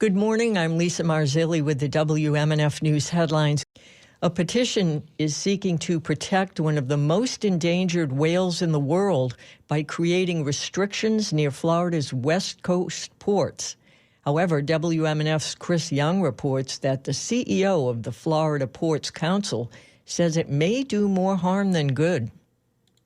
Good morning. I'm Lisa Marzilli with the WMNF News headlines. A petition is seeking to protect one of the most endangered whales in the world by creating restrictions near Florida's West Coast ports. However, WMNF's Chris Young reports that the CEO of the Florida Ports Council says it may do more harm than good.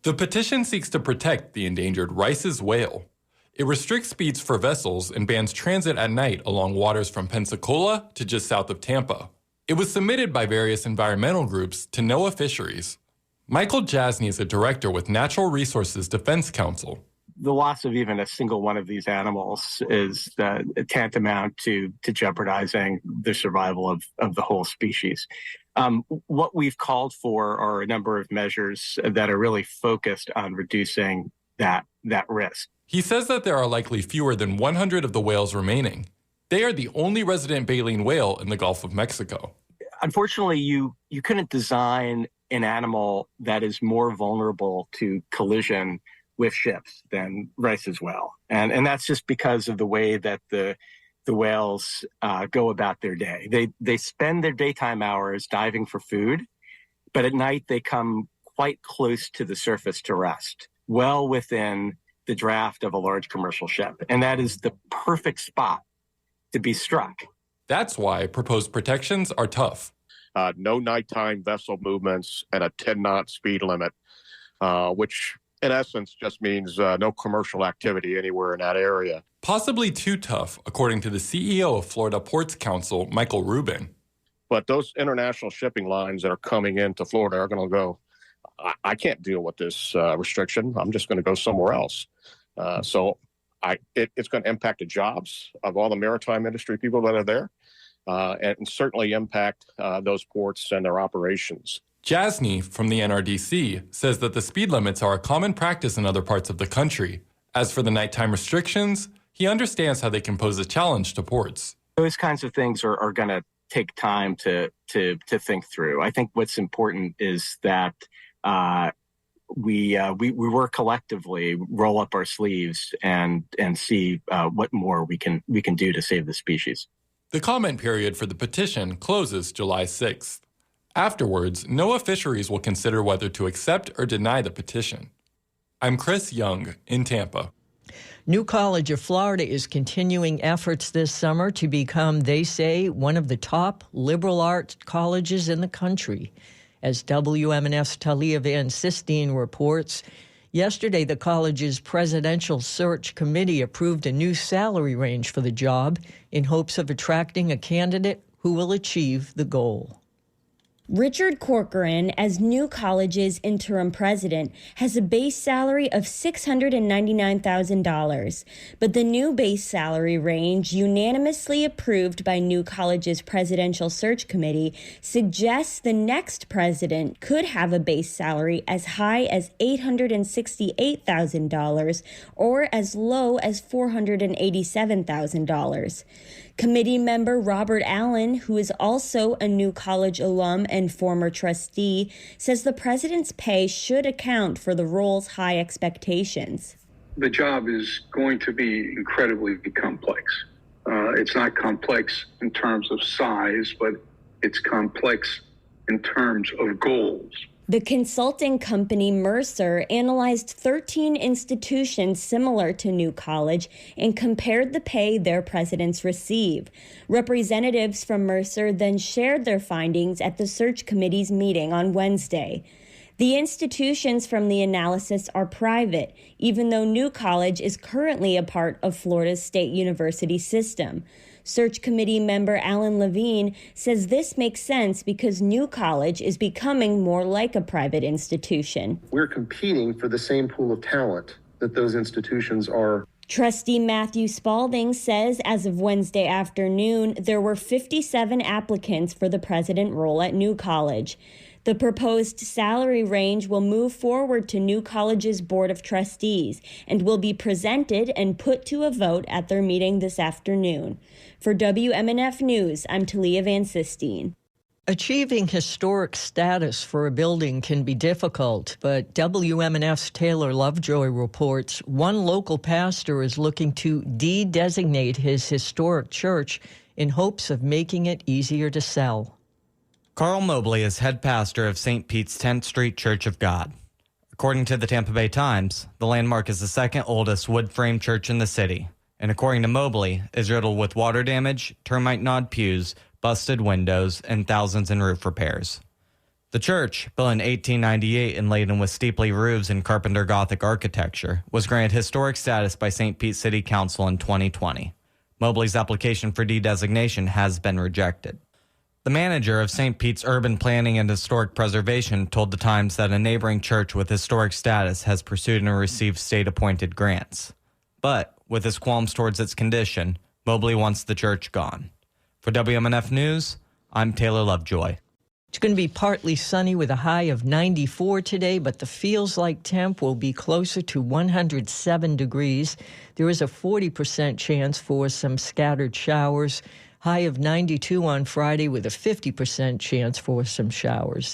The petition seeks to protect the endangered Rice's whale. It restricts speeds for vessels and bans transit at night along waters from Pensacola to just south of Tampa. It was submitted by various environmental groups to NOAA Fisheries. Michael Jasny is a director with Natural Resources Defense Council. The loss of even a single one of these animals is tantamount to jeopardizing the survival of the whole species. What we've called for are a number of measures that are really focused on reducing that risk. He says that there are likely fewer than 100 of the whales remaining. They are the only resident baleen whale in the Gulf of Mexico. Unfortunately, you couldn't design an animal that is more vulnerable to collision with ships than Rice's whale. And that's just because of the way that the whales go about their day. They spend their daytime hours diving for food, but at night they come quite close to the surface to rest, well within the draft of a large commercial ship. And that is the perfect spot to be struck. That's why proposed protections are tough. No nighttime vessel movements and a 10-knot speed limit, which in essence just means no commercial activity anywhere in that area. Possibly too tough, according to the CEO of Florida Ports Council, Michael Rubin. But those international shipping lines that are coming into Florida are going to go, I can't deal with this restriction. I'm just going to go somewhere else. So it's going to impact the jobs of all the maritime industry people that are there, and certainly impact those ports and their operations. Jasny from the NRDC says that the speed limits are a common practice in other parts of the country. As for the nighttime restrictions, he understands how they can pose a challenge to ports. Those kinds of things are going to take time to think through. I think what's important is that we work collectively, roll up our sleeves, and see what more we can do to save the species. The comment period for the petition closes July 6th. Afterwards, NOAA Fisheries will consider whether to accept or deny the petition. I'm Chris Young in Tampa. New College of Florida is continuing efforts this summer to become, they say, one of the top liberal arts colleges in the country. As WMNF's Talia Van Sistine reports, yesterday the college's presidential search committee approved a new salary range for the job in hopes of attracting a candidate who will achieve the goal. Richard Corcoran, as New College's interim president, has a base salary of $699,000. But the new base salary range, unanimously approved by New College's presidential search committee, suggests the next president could have a base salary as high as $868,000 or as low as $487,000. Committee member Robert Allen, who is also a New College alum and former trustee, says the president's pay should account for the role's high expectations. The job is going to be incredibly complex. It's not complex in terms of size, but it's complex in terms of goals. The consulting company Mercer analyzed 13 institutions similar to New College and compared the pay their presidents receive. Representatives from Mercer then shared their findings at the search committee's meeting on Wednesday. The institutions from the analysis are private, even though New College is currently a part of Florida's state university system. Search committee member Alan Levine says this makes sense because New College is becoming more like a private institution. We're competing for the same pool of talent that those institutions are. Trustee Matthew Spalding says as of Wednesday afternoon, there were 57 applicants for the president role at New College. The proposed salary range will move forward to New College's Board of Trustees and will be presented and put to a vote at their meeting this afternoon. For WMNF News, I'm Talia Van Sistine. Achieving historic status for a building can be difficult, but WMNF's Taylor Lovejoy reports one local pastor is looking to de-designate his historic church in hopes of making it easier to sell. Carl Mobley is head pastor of St. Pete's 10th Street Church of God. According to the Tampa Bay Times, the landmark is the second oldest wood-frame church in the city, and according to Mobley, is riddled with water damage, termite-gnawed pews, busted windows, and thousands in roof repairs. The church, built in 1898 and laden with steeply roofs and Carpenter Gothic architecture, was granted historic status by St. Pete City Council in 2020. Mobley's application for de-designation has been rejected. The manager of St. Pete's Urban Planning and Historic Preservation told the Times that a neighboring church with historic status has pursued and received state-appointed grants. But, with his qualms towards its condition, Mobley wants the church gone. For WMNF News, I'm Taylor Lovejoy. It's going to be partly sunny with a high of 94 today, but the feels-like temp will be closer to 107 degrees. There is a 40% chance for some scattered showers. High of 92 on Friday with a 50% chance for some showers.